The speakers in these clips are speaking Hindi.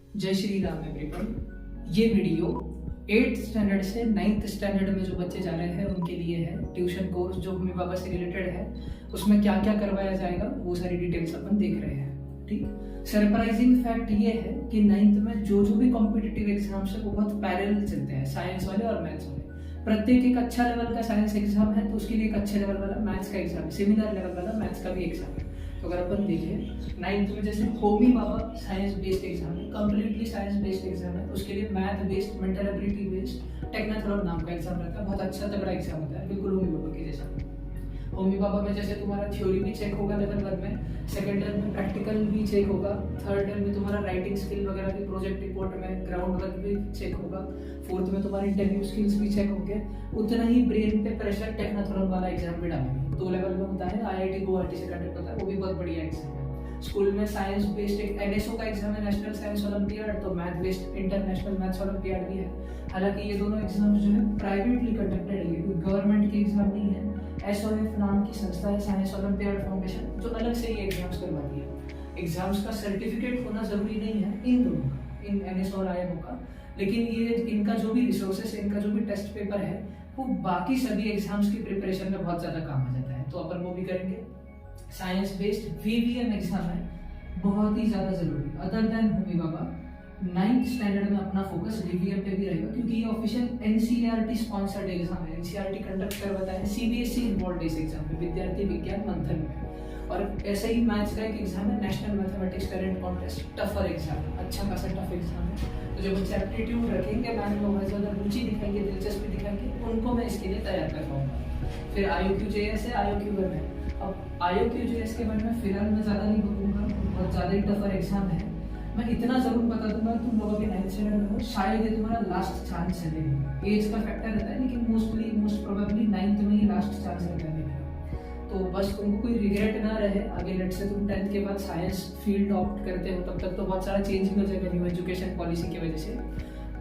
जय श्री राम एवरीवन। ये वीडियो 8th स्टैंडर्ड से 9th स्टैंडर्ड में जो बच्चे जा रहे हैं उनके लिए है। ट्यूशन कोर्स जो होमी बाबा से रिलेटेड है, उसमें क्या क्या करवाया जाएगा वो सारी डिटेल्स अपन देख रहे हैं। ठीक, सरप्राइजिंग फैक्ट ये है कि 9th में जो भी कॉम्पिटिटिव एग्जाम्स है वो बहुत पैरेलल चलते हैं, साइंस वाले और मैथ्स वाले। प्रत्येक एक अच्छा लेवल का साइंस एग्जाम है तो उसके लिए एक अच्छे लेवल वाला मैथ्स का एग्जाम है, सिमिलर लेवल वाला मैथ्स का भी एग्जाम है। तो अगर अपन देखें 9th में जैसे Homi Bhabha science based exam है, कंप्लीटली साइंस बेस्ड एग्जाम है, उसके लिए math based, mental ability based, Technothlon नाम का एग्जाम रहता है। बहुत अच्छा तगड़ा एग्जाम होता है, बिल्कुल होमी बाबा के जैसा। होमी बाबा में जैसे तुम्हारा थ्योरी भी चेक होगा लेवल 1 में, सेकंड ईयर में प्रैक्टिकल भी चेक होगा, थर्ड ईयर में तुम्हारा राइटिंग स्किल वगैरह भी, प्रोजेक्ट रिपोर्ट में ग्राउंड वर्क भी चेक होगा, फोर्थ में तुम्हारे इंटरव्यू स्किल्स भी चेक होंगे। उतना ही ब्रेन पे प्रेशर टेक्नोथलॉन वाला एग्जाम भी डालेंगे। 2 लेवल में होता है, IIT गुवाहाटी से कंडक्ट होता है, वो भी बहुत बढ़िया एग्जाम है। स्कूल में साइंस बेस्ड एक NSO का एग्जाम है, नेशनल साइंस ओलंपियाड, तो math based international maths olympiad भी है। हालांकि ये दोनों एग्जाम जो है प्राइवेटली कंडक्टेड है, कोई गवर्नमेंट के एग्जाम नहीं है। SOF नाम की संस्था है, साइंस ओलंपियाड फाउंडेशन, जो अलग से ये एग्जाम्स करवाती है। एग्जाम्स का सर्टिफिकेट होना जरूरी नहीं है इन दोनों का, इन NSO और IMO का, लेकिन ये इनका जो भी रिसोर्सेस है, इनका जो भी टेस्ट पेपर है, वो बाकी सभी एग्जाम्स की प्रिपरेशन में बहुत ज्यादा काम आ जाता है। तो अपन वो भी करेंगे। साइंस बेस्ड VVM एग्जाम है, बहुत ही ज्यादा जरूरी। अदर देन होमी बाबा 9th स्टैंडर्ड में अपना फोकस VVM पे भी रहेगा, क्योंकि ये ऑफिशियल NCERT स्पॉन्सर्ड एग्जाम है। NCERT कंडक्ट करवाता है, CBSE इन्वॉल्व इस एग्जाम में, विद्यार्थी विज्ञान मंथन में। और ऐसे ही मैथ्स का एक एग्जाम है, national mathematics current contest, tougher exam है, अच्छा खासा टफ एग्जाम है। तो जो बच्चे एप्टीट्यूड रखेंगे, मैथ में बहुत ज्यादा रुचि दिखाएंगे, दिलचस्पी दिखाएंगे, उनको मैं इसके लिए तैयार कर पाऊंगा। फिर IOQJS है, IOQ1 है। अब IOQJS के बारे में फिलहाल मैं ज़्यादा नहीं बताऊंगा, बहुत ज़्यादा ही टफर एग्जाम है। मैं इतना ज़रूर बता दूंगा, तुम लोगों के 9th स्टैंडर्ड में हो, शायद ये तुम्हारा लास्ट चांस है देने का। एज का फैक्टर रहता है, लेकिन मोस्ट प्रोबेबली 9th में ही लास्ट चांस रहता है देने का। तो बस तुमको कोई रिग्रेट ना रहे आगे। लेट से तुम 10th के बाद साइंस फील्ड ऑप्ट करते हो, तब तक तो बहुत सारा चेंज हो जाएगा न्यू एजुकेशन पॉलिसी की वजह से।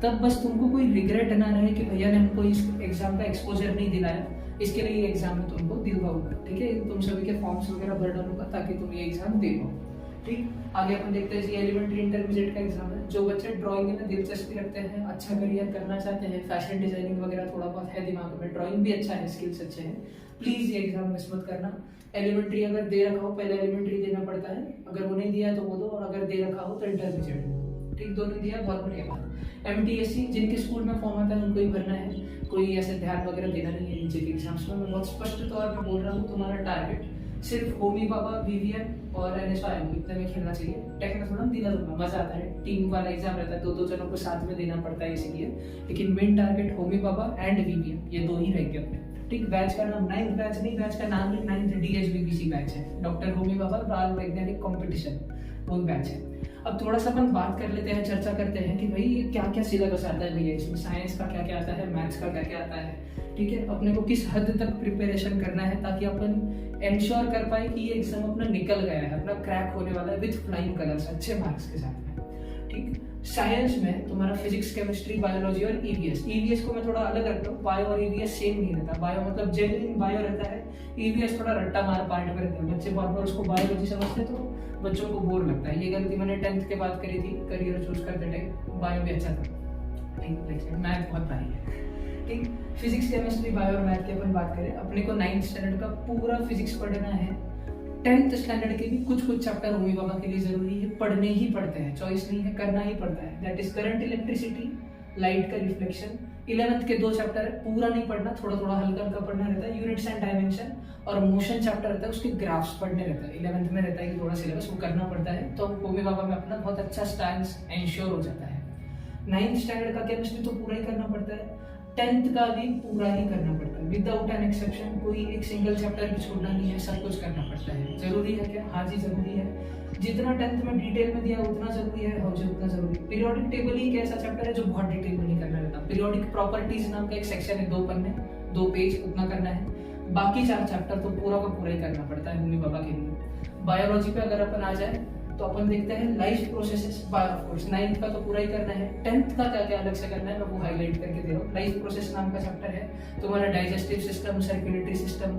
तब बस तुमको कोई रिग्रेट ना रहे कि भैया ने हमको इस एग्जाम का एक्सपोजर नहीं दिलाया, इसके लिए ये एग्जाम में तुमको दिलवाऊंगा। ठीक है, तुम सभी के फॉर्म्स वगैरह भर डालूंगा ताकि तुम ये एग्जाम दे पाओ। ठीक, आगे अपन देखते हैं ये एलिमेंट्री इंटरमीडिएट का एग्जाम है। जो बच्चे ड्राइंग में दिलचस्पी रखते हैं, अच्छा करियर करना चाहते हैं, फैशन डिजाइनिंग वगैरह थोड़ा बहुत है दिमाग में, ड्राइंग भी अच्छा है, स्किल्स अच्छे हैं, प्लीज ये एग्जाम मिस मत करना। एलिमेंट्री अगर दे रखा हो, पहले एलिमेंट्री देना पड़ता है, अगर वो नहीं दिया तो वो दो, और अगर दे रखा हो तो इंटरमीडिएट दो। ठीक, दोनों दिया, बहुत बढ़िया बात। MTSC जिनके स्कूल में फॉर्म आता है उनको ही भरना है, कोई ऐसे ध्यान वगैरह देना नहीं है नीचे के एग्जाम्स में। मैं बहुत स्पष्ट तौर पर बोल रहा हूँ, तुम्हारा टारगेट सिर्फ होमी बाबा, VVM और NSO इतने में खेलना चाहिए। टेक्नोथलॉन दिला दूंगा, मजा आता है, टीम वाला एग्जाम रहता है, 2-2 जनों को साथ में देना पड़ता है इसीलिए। लेकिन main target Homi Baba and VVM, ये 2 ही रहेंगे अपने। ठीक, बैच का नाम 9th बैच नहीं, बैच का नाम ही 9th DHBBC बैच है, डॉक्टर होमी बाबा बाल वैज्ञानिक कॉम्पिटिशन, वो बैच है। अब थोड़ा सा अपन बात कर लेते हैं, चर्चा करते हैं कि भाई ये क्या क्या सिलेबस आता है भैया, इसमें साइंस का क्या क्या आता है, मैथ्स का क्या क्या आता है। ठीक है, अपने को किस हद तक प्रिपरेशन करना है ताकि अपन एंश्योर कर पाए कि ये एग्जाम अपना निकल गया है, अपना क्रैक होने वाला है विथ फ्लाइंग कलर्स, अच्छे मार्क्स के साथ में। ठीक, साइंस में तुम्हारा फिजिक्स, केमिस्ट्री, बायोलॉजी और EVS को मैं थोड़ा अलग रखता हूँ। बायो और EVS सेम नहीं रहता, बायो मतलब जेन्युइन बायो रहता है, EVS थोड़ा रट्टा मार पार्ट में रहता है। बच्चे बहुत बार उसको बायोलॉजी समझते तो बच्चों को बोर लगता है। ये गलती मैंने 10th के बाद करी थी, करियर चूज करते टाइम। बायो भी अच्छा था, ठीक, मैथ बहुत भारी है। ठीक, फिजिक्स, केमिस्ट्री, बायो और मैथ की अपन बात करें, अपने को 9th स्टैंडर्ड का पूरा फिजिक्स पढ़ना है। 10th स्टैंडर्ड के भी कुछ चैप्टर होमी बाबा के लिए जरूरी है, पढ़ने ही पड़ते हैं, चॉइस नहीं है, करना ही पड़ता है। That is current electricity, light का रिफ्लेक्शन। 11th के 2 चैप्टर है, पूरा नहीं पढ़ना, थोड़ा थोड़ा हल्का हल्का पढ़ना रहता है। यूनिट्स एंड डायमेंशन और मोशन चैप्टर रहता है, उसके ग्राफ्स पढ़ने रहता है। 11th में रहता है कि थोड़ा सिलेबस वो करना पड़ता है, तो होमी बाबा में अपना बहुत अच्छा स्टांस एंश्योर हो जाता है। 9th स्टैंडर्ड का केमिस्ट्री तो पूरा ही करना पड़ता है, 10th का भी पूरा ही करना पड़ता है विदाउट एन एक्सेप्शन। कोई एक सिंगल चैप्टर भी छोड़ना नहीं है, सब कुछ करना पड़ता है। जरूरी है क्या? हाँ जी जरूरी है। जितना 10th में डिटेल में दिया उतना जरूरी है, और जो उतना जरूरी। पीरियोडिक टेबल ही एक ऐसा चैप्टर है जो बहुत डिटेल में नहीं करना रहता। पीरियोडिक प्रॉपर्टीज नाम का एक सेक्शन है, 2 पन्ने 2 पेज, उतना करना है। बाकी 4 चैप्टर तो पूरा का पूरा ही करना पड़ता है होमी बाबा के लिए। बायोलॉजी पे अगर अपन आ जाए तो अपन देखते हैं life processes, of course 9th का तो पूरा ही करना है। 10th का क्या क्या अलग से करना है मैं वो हाईलाइट करके दे रहा हूँ। लाइफ प्रोसेस नाम का चैप्टर है, तुम्हारा digestive system, circulatory system,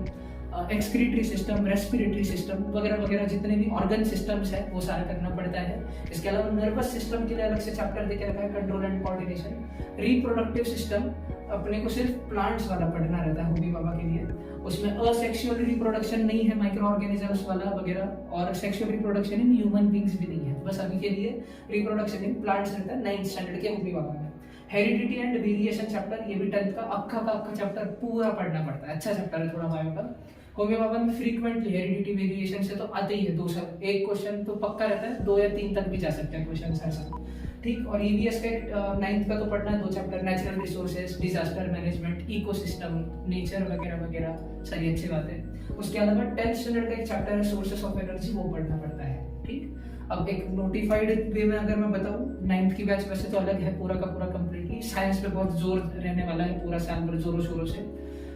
excretory system, respiratory system वगैरह वगैरह जितने भी ऑर्गन सिस्टम्स है वो सारा करना पड़ता है। इसके अलावा नर्वस सिस्टम के लिए अलग से चैप्टर देके रखा है, control and coordination. Reproductive system अपने को सिर्फ प्लांट्स वाला पढ़ना रहता है होमी बाबा के लिए, उसमें असेक्सुअल रिप्रोडक्शन नहीं है, माइक्रो ऑर्गेनिजम्स वाला वगैरह, और sexual reproduction in human beings भी नहीं है। बस अभी के लिए रिप्रोडक्शन इन प्लांट्स रहता है 9th स्टैंडर्ड के होमी बाबा में। हेरिडिटी एंड वेरिएशन चैप्टर, ये भी 10th का अक्खा चैप्टर पूरा पढ़ना पड़ता है, अच्छा चैप्टर है थोड़ा बायो का। होमी बाबा में फ्रीक्वेंटली हेरिडिटी वेरिएशन से तो आते ही है 2 सब, एक क्वेश्चन तो पक्का रहता है, 2 या 3 तक भी जा सकते हैं क्वेश्चन ऐसा, ठीक। और ईवीएस का 9th का तो पढ़ना है 2 chapter, natural resources, disaster management, ecosystem, nature वगैरह वगैरह, सारी अच्छी बातें। उसके अलावा 10th स्टैंडर्ड का एक चैप्टर है सोर्सेस ऑफ एनर्जी, वो पढ़ना पड़ता है, ठीक। अब एक नोटिफाइड वे में अगर मैं बताऊं, 9th की बैच वैसे तो अलग है पूरा का पूरा कंप्लीटली, साइंस पे बहुत जोर रहने वाला है पूरा साल भर जोरों शोरों से,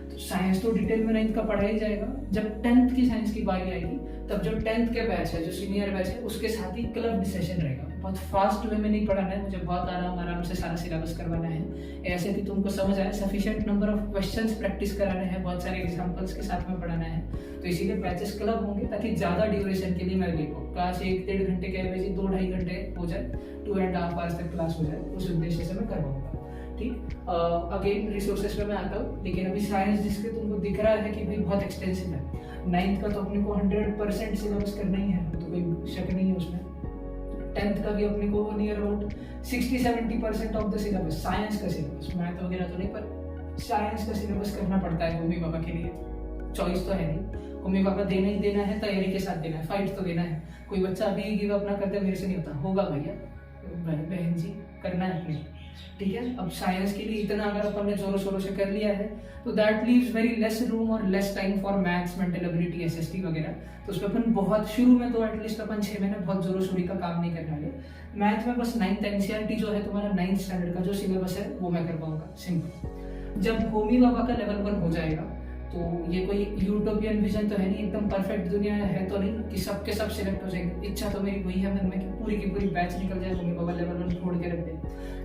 तो साइंस तो डिटेल में 9th का पढ़ा ही जाएगा। जब 10th की साइंस की बारी आएगी तब जो 10th के बैच है, जो सीनियर बैच है, उसके साथ ही क्लब सेशन रहेगा। बहुत फास्ट वे में नहीं पढ़ाना है, मुझे बहुत आराम से सारा सिलेबस करवाना है, ऐसे कि तुमको समझ आए, sufficient number of questions practice कराने हैं, बहुत सारे एग्जांपल्स के साथ में पढ़ाना है। तो इसीलिए बैचेस क्लब होंगे ताकि ज्यादा ड्यूरेशन के लिए मैं ले पाऊँ, क्लास 1-1.5 घंटे के एवरेज 2-2.5 घंटे हो जाए, 2.5 आवर्स तक क्लास हो जाए, उस उद्देश्य से मैं करवाऊंगा, ठीक। अगेन रिसोर्सेज पे मैं आता हूँ, लेकिन अभी साइंस जिसके तुमको दिख रहा है कि भाई बहुत एक्सटेंसिव है, 9th का तो अपने को 100% सिलेबस करना ही है, तो कोई शक नहीं है उसमें। 10th का भी अपने को near about 60-70% of the syllabus, science का सिलेबस, मैथ वगैरह तो नहीं, पर साइंस का सिलेबस करना पड़ता है होमी बाबा के लिए, चॉइस तो है नहीं, होमी बाबा देना ही देना है, तैयारी के साथ देना है, फाइट तो देना है। कोई बच्चा अभी गिव अप ना करते मेरे से नहीं होता, होगा भैया बहन जी, करना है अपने, ठीक है। अब साइंस के लिए इतना अगर अपन ने जोरों शोरों से कर लिया है तो that leaves very less room और less time for maths, mental ability, SST वगैरह। तो उसमें अपन बहुत शुरू में तो एटलीस्ट अपन 6 महीने बहुत जोरों शोरी का काम नहीं करने वाले। मैथ में बस 9th एनसीईआरटी जो है तुम्हारा 9th स्टैंडर्ड का जो सिलेबस है वो मैं कर पाऊंगा, सिंपल। जब होमी बाबा का लेवल 1 हो जाएगा तो ये कोई यूटोपियन विजन तो है नहीं, एकदम परफेक्ट दुनिया है तो नहीं कि सबके सब सिलेक्ट हो जाएंगे। इच्छा तो मेरी वही है मन में कि पूरी की पूरी बैच निकल जाए, होमी बाबा लेवल 1 छोड़ के रख दे,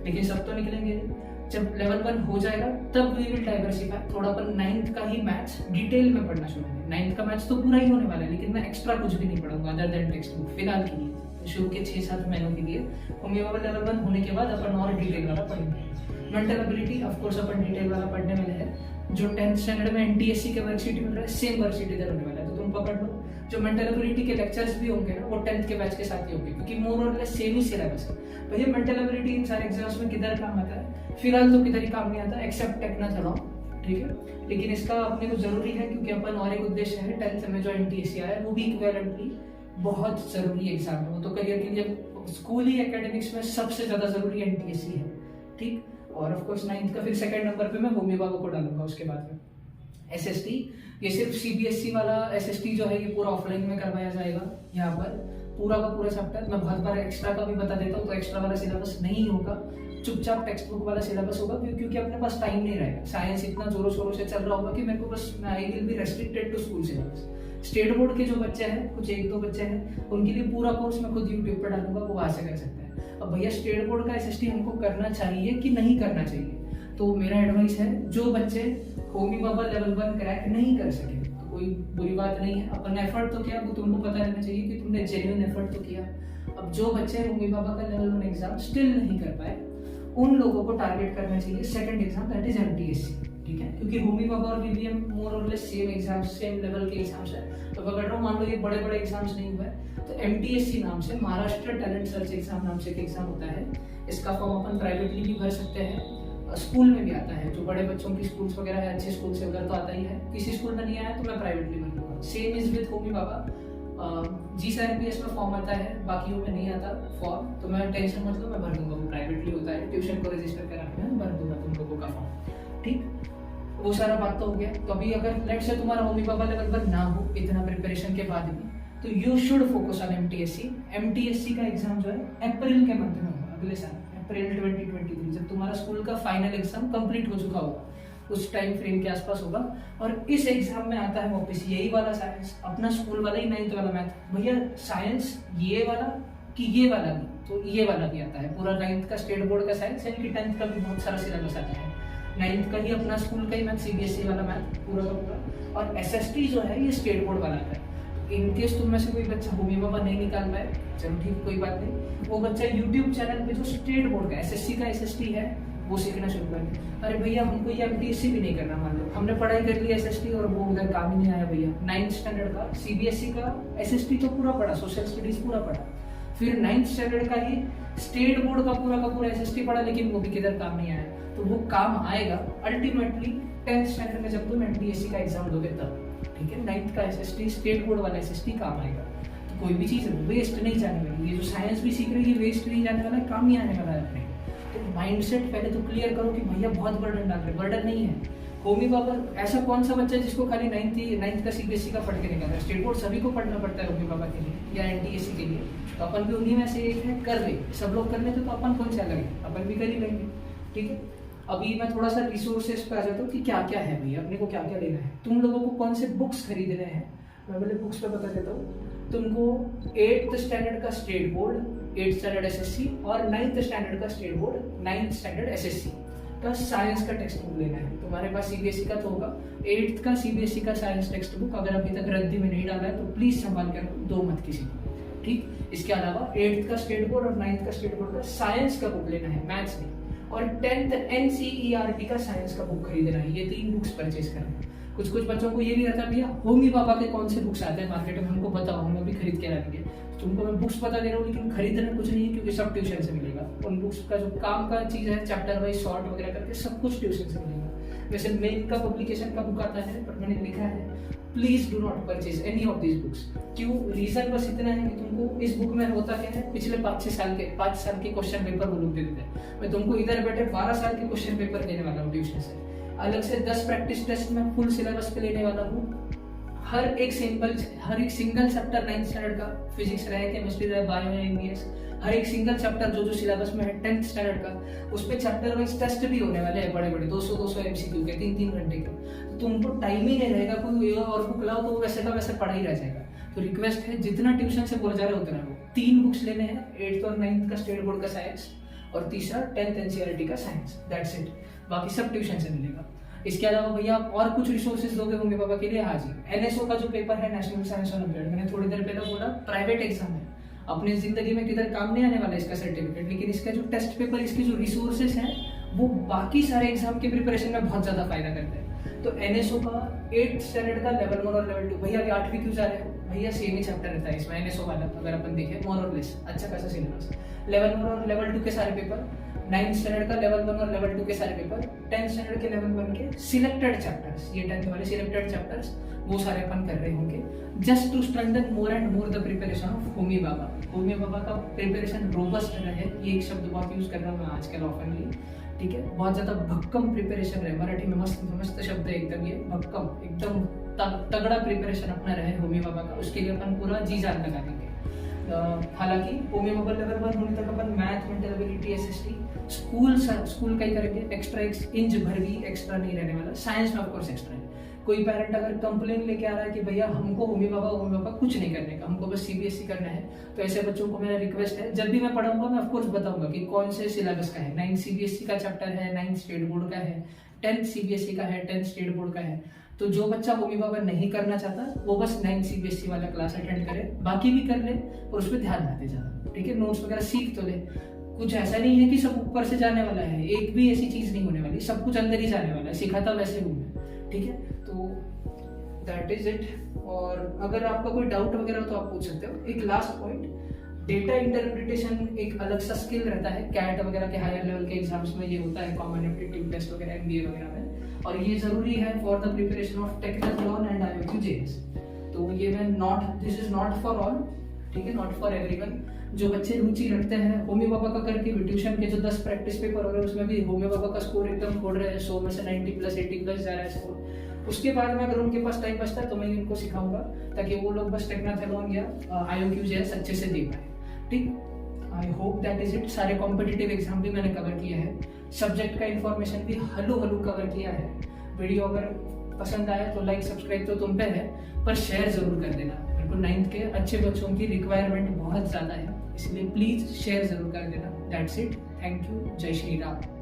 लेकिन सब तो निकलेंगे नहीं। जब लेवल 1 हो जाएगा तब वी विल डाइवर्सिफाई, थोड़ा अपन 9th का ही मैथ्स डिटेल में पढ़ना शुरू करेंगे। 9th का मैथ्स तो पूरा ही होने वाला है, लेकिन मैं एक्स्ट्रा कुछ भी नहीं पढ़ूंगा अदर देन टेक्स्ट बुक फिलहाल के लिए, शुरू के 6-7 महीनों के लिए। होमी बाबा लेवल 1 होने के बाद अपन और डिटेल वाला पढ़ेंगे। मेंटल एबिलिटी ऑफकोर्स अपन डिटेल वाला पढ़ने वाले हैं। जो 10th स्टैंडर्ड में एनटीएससी के वर्कशीट मिल रहा है, सेम वर्कशीट इधर होने वाला है, तो तुम पकड़ लो। जो मेंटल एबिलिटी के लेक्चर्स भी होंगे ना, वो 10th के बैच के साथ ही होंगे, क्योंकि मोर और लेस सेम ही सिलेबस है। भैया मेंटल एबिलिटी इन सारे एग्जाम्स में किधर काम आता है? फिलहाल तो किधर ही काम नहीं आता, एक्सेप्ट टेक्ना चलाओ, ठीक है। लेकिन इसका अपने को जरूरी है, क्योंकि अपन और एक उद्देश्य है 10th में जो एनटीएससी आया है वो भी इक्विवेलेंटली बहुत जरूरी एग्जाम है। वो तो करियर के लिए स्कूली एकेडमिक्स में सबसे ज्यादा जरूरी एनटीएससी है, ठीक। और ऑफ कोर्स 9th का फिर सेकंड नंबर पे मैं होमी बाबा को डालूंगा। उसके बाद में एसएसटी, ये सिर्फ सीबीएसई वाला एसएसटी जो है ये पूरा ऑफलाइन में करवाया जाएगा। यहाँ पर पूरा का पूरा चैप्टर मैं बहुत बार एक्स्ट्रा का भी बता देता हूँ, तो एक्स्ट्रा वाला सिलेबस नहीं होगा, चुपचाप टेक्स्ट बुक वाला सिलेबस होगा, क्योंकि अपने पास टाइम नहीं रहेगा। साइंस इतना जोरों शोरों से चल रहा होगा कि मेरे को बस I will be restricted to school syllabus. State board के जो बच्चे हैं, कुछ 1-2 बच्चे हैं, उनके लिए पूरा कोर्स मैं खुद यूट्यूब पर डालूंगा, वो वहां से कर सकते हैं। अब भैया स्टेट बोर्ड का एसएसटी हमको करना चाहिए कि नहीं करना चाहिए? तो मेरा एडवाइस है, जो बच्चे होमी बाबा लेवल 1 क्रैक नहीं कर सके तो कोई बुरी बात नहीं है, अपन एफर्ट तो किया, वो तुमको पता रहना चाहिए कि तुमने जेन्युइन एफर्ट तो किया। अब जो बच्चे होमी बाबा का लेवल 1 एग्जाम स्टिल नहीं कर पाए, उन लोगों को टारगेट करना चाहिए second exam, that is MTSC, ठीक है। क्योंकि होमी बाबा और बीबीएम मोर और less same exam, same level के एग्जाम्स है। तो पकड़ रहा हूँ, मान लो ये बड़े बड़े एग्जाम्स नहीं हुए तो एमटीएससी नाम से, महाराष्ट्र टैलेंट सर्च एग्जाम नाम से एक एग्जाम होता है। इसका फॉर्म अपन प्राइवेटली भी भर सकते हैं, स्कूल में भी आता है। जो बड़े बच्चों की स्कूल्स वगैरह है, अच्छे स्कूल से उधर तो आता ही है। किसी स्कूल में नहीं आया तो मैं प्राइवेटली भर लूंगा। सेम इज विद होमी बाबा। जीएसआरपीएस में फॉर्म आता है, बाकी में नहीं आता फॉर्म, तो मैं टेंशन मत लो, मैं भर दूंगा। वो प्राइवेटली होता है, ट्यूशन को रजिस्टर करा के मैं भर दूंगा तुम लोगों का फॉर्म, ठीक। वो सारा बात तो हो गया। तो अभी अगर लेट से तुम्हारा होमी बाबा लेवल 1 ना हो इतना प्रिपरेशन के बाद भी, तो you should focus on MTSC. MTSC का एग्जाम जो है अप्रैल के मंथ में होगा, अगले साल अप्रैल 2023, जब तुम्हारा स्कूल का फाइनल एग्जाम कंप्लीट हो चुका होगा, उस टाइम फ्रेम के आसपास होगा। और इस एग्जाम में आता है वापस यही वाला साइंस, अपना स्कूल वाला ही 9th वाला मैथ। भैया साइंस ये वाला कि ये वाला भी, तो ये वाला भी आता है पूरा 9th का स्टेट बोर्ड का साइंस, यानी कि 10th का भी बहुत सारा सिलेबस आता है। 9th का ही अपना स्कूल का ही मैथ, CBSE वाला मैथ पूरा का पूरा, और SST जो है ये स्टेट बोर्ड वाला है। इन केस तुम में से कोई बच्चा होमी बाबा नहीं निकाल पाए, चलो ठीक, कोई बात नहीं, वो बच्चा यूट्यूब चैनल पे जो स्टेट बोर्ड का SSC का SST है वो सीखना शुरू कर दे। अरे भैया हमको ये MPSC भी नहीं करना, मान लो हमने पढ़ाई कर ली SST और वो उधर काम ही नहीं आया भैया। 9th स्टैंडर्ड का CBSE का SST तो पूरा पढ़ा, सोशल स्टडीज पूरा पढ़ा, फिर 9th स्टैंडर्ड का ही स्टेट बोर्ड का पूरा SST पढ़ा, लेकिन वो भी किधर काम नहीं आया। तो वो काम आएगा अल्टीमेटली 10th स्टैंडर्ड में जब तुम MPSC का एग्जाम दोगे तब, ठीक है। 9th का SST स्टेट बोर्ड वाला SST काम आएगा। तो कोई भी चीज़ वेस्ट नहीं जाने वाली, ये जो साइंस भी सीख रही है वेस्ट नहीं जाने वाला, काम ही आने वाला है अपने। तो माइंडसेट पहले तो क्लियर करो कि भैया बहुत बर्डन डाल रहे, बर्डन नहीं है। होमी बाबा ऐसा कौन सा बच्चा है जिसको खाली 9th का CBSE का पढ़ के निकलता है? स्टेट बोर्ड सभी को पढ़ना पड़ता है होमी बाबा के लिए या NTSC के लिए। तो अपन भी उन्हीं में से एक है, कर ले, सब लोग कर लेते तो अपन कौन सा अलग है, अपन भी कर ही लेंगे, ठीक है। अभी मैं थोड़ा सा रिसोर्सेज पे आ जाता हूँ कि क्या क्या है भैया, अपने को क्या क्या लेना है, तुम लोगों को कौन से बुक्स खरीदने हैं। मैं पहले बुक्स पे बता देता हूँ। तुमको 8th स्टैंडर्ड का state board, 8th standard SSC और 9th स्टैंडर्ड का state board, 9th standard SSC का साइंस का टेक्स्ट बुक लेना है। तुम्हारे पास CBSE का तो होगा, 8th का CBSE का साइंस टेक्स्ट बुक अगर अभी तक रद्दी में नहीं डाला है तो प्लीज संभाल कर दो मत किसी को, ठीक। इसके अलावा 8th का स्टेट बोर्ड और 9th का स्टेट बोर्ड का साइंस का बुक लेना है, मैथ्स नहीं, और 10th NCERT का साइंस का बुक खरीदना है। ये 3 बुक्स परचेज करना है। कुछ बच्चों को ये नहीं रहता भैया होमी बाबा के कौन से बुक्स आते हैं मार्केट में, हमको बताओ, हम अभी खरीद के लाएंगे। तुमको मैं बुक्स बता दे रहा हूँ, लेकिन खरीदना कुछ नहीं है क्योंकि सब ट्यूशन से मिलेगा। उन बुक्स का जो काम का चीज़ है, चैप्टर वाइज शॉर्ट वगैरह करके सब कुछ ट्यूशन से मिलेगा। वैसे मेन का पब्लिकेशन का बुक आता है, पर मैंने लिखा है please do not purchase any of this books. क्यों? रीजन बस इतना है कि तुमको इस बुक में होता क्या है, पिछले 5 साल के क्वेश्चन पेपर वो लोग दे देते हैं। मैं तुमको इधर बैठे 12 साल के क्वेश्चन पेपर देने वाला हूँ ट्यूशन से, अलग से 10 प्रैक्टिस टेस्ट में फुल सिलेबस पे लेने वाला हूँ। हर एक सिंगल चैप्टर 9th स्टैंडर्ड का, फिजिक्स रहे, केमिस्ट्री रहे, बायो है, इंग्लिश, हर एक सिंगल चैप्टर जो सिलेबस में है 10th स्टैंडर्ड का, उस पर चैप्टर वाइज टेस्ट भी होने वाले हैं बड़े 200 MCQ के 3-3 घंटे के। तो तुमको टाइम ही नहीं रहेगा, कोई और बुक लाओ तो वैसे का वैसे पढ़ा ही रह जाएगा। तो रिक्वेस्ट है जितना ट्यूशन से बोला जा रहा है उतना लो। 3 बुक्स लेने हैं, 8th और 9th का स्टेट बोर्ड का साइंस और तीसरा 10th NCERT का साइंस, दैट्स इट। बाकी सब ट्यूशन से मिलेगा। इसके अलावा भैया आप और कुछ रिसोर्सेज दोगे होंगे बाबा के लिए? हाँ जी, NSO का जो पेपर है, नेशनल साइंस ओलंपियाड, मैंने थोड़ी देर पहले बोला प्राइवेट एग्जाम है, अपनी जिंदगी में किधर काम नहीं आने वाला इसका सर्टिफिकेट, लेकिन इसका जो टेस्ट पेपर, इसके जो रिसोर्सेज हैं वो बाकी सारे एग्जाम के प्रिपरेशन में बहुत ज्यादा फायदा करते हैं। तो NSO का 8th स्टैंडर्ड का लेवल 1 और लेवल 2, भैया अभी 8वीं क्यों जा रहे हो भैया, सेम ही चैप्टर रहता है इसमें NSO वाला, अगर अपन देखें मोर और लेस अच्छा खासा सिलेबस। लेवल 1 और लेवल 2 के सारे पेपर, 9th स्टैंडर्ड का लेवल 1 और लेवल 2 के सारे पेपर, 10th स्टैंडर्ड के लेवल 1 के सिलेक्टेड चैप्टर्स, ये 10th वाले सिलेक्टेड चैप्टर्स वो सारे अपन कर रहे होंगे, just to strengthen more and more the preparation of Homi Bhabha. Homi Bhabha का प्रिपरेशन रोबस्ट रहे, ये एक शब्द बहुत यूज कर रहा हूँ मैं आजकल ऑफनली, ठीक है। बहुत ज्यादा भक्कम प्रिपरेशन रहे, मराठी में मस्त शब्द है एकदम, ये भक्कम, एकदम तगड़ा प्रिपरेशन अपना रहे होमी बाबा का, उसके लिए अपन पूरा जी जान लगा देंगे। हालांकि होमी बाबा लेवल 1 होने तक अपन math, mental ability, SST school का ही करेंगे, एक्स्ट्रा इंच भर भी एक्स्ट्रा नहीं रहने वाला। साइंस में ऑफकोर्स एक्स्ट्रा है। कोई पेरेंट अगर कंप्लेन लेके आ रहा है कि भैया हमको होमी बाबा कुछ नहीं करने का, हमको बस CBSE करना है, तो ऐसे बच्चों को मेरा रिक्वेस्ट है, जब भी मैं पढ़ाऊंगा मैं ऑफकोर्स बताऊंगा कि कौन से सिलेबस का है। 9th CBSE का चैप्टर है, 9th स्टेट बोर्ड का है, 10th CBSE का है, 10th स्टेट बोर्ड का है। तो जो बच्चा होमी बाबा नहीं करना चाहता वो बस 9th CBSE वाला क्लास अटेंड करे, बाकी भी कर ले और उस पर ध्यान ना दे ज्यादा, ठीक है। नोट्स वगैरह सीख तो ले, कुछ ऐसा नहीं है कि सब ऊपर से जाने वाला है, एक भी ऐसी चीज नहीं होने वाली, सब कुछ अंदर ही जाने वाला है, सिखाता वैसे हूँ मैं, ठीक है। तो दैट इज इट। और अगर आपका कोई डाउट वगैरह हो तो आप पूछ सकते हो। एक लास्ट पॉइंट, डेटा इंटरप्रिटेशन एक अलग सा स्किल रहता है, कैट वगैरह के हायर लेवल के एग्जाम्स में ये होता है, कॉमन एप्टीट्यूड टेस्ट वगैरह MBA वगैरह में, और ये जरूरी है for the preparation of technical and IOQ-JS। तो ये मैं this is not for all, ठीक है, नॉट फॉर एवरीवन। जो बच्चे रुचि रखते हैं होमी बाबा का करके भी, ट्यूशन के जो 10 प्रैक्टिस पेपर हो रहे हैं उसमें भी होमी बाबा का स्कोर एकदम फोड़ रहे हैं, 100 में से 90+, 80+ जा रहा है स्कोर। उसके बाद में अगर उनके पास टाइम बचता है तो मैं इनको सिखाऊंगा ताकि वो लोग बस टेक्निकल या IOQ-JS अच्छे से दे पाए, ठीक। I hope that is it. सारे कॉम्पिटिटिव एग्जाम भी मैंने कवर किया है, सब्जेक्ट का इन्फॉर्मेशन भी हल्लू कवर किया है। वीडियो अगर पसंद आया तो लाइक सब्सक्राइब तो तुम पे है, पर शेयर जरूर कर देना। मेरे को 9th के अच्छे बच्चों की रिक्वायरमेंट बहुत ज़्यादा है, इसलिए प्लीज़ शेयर जरूर कर देना। दैट्स इट, थैंक यू, जय श्री राम।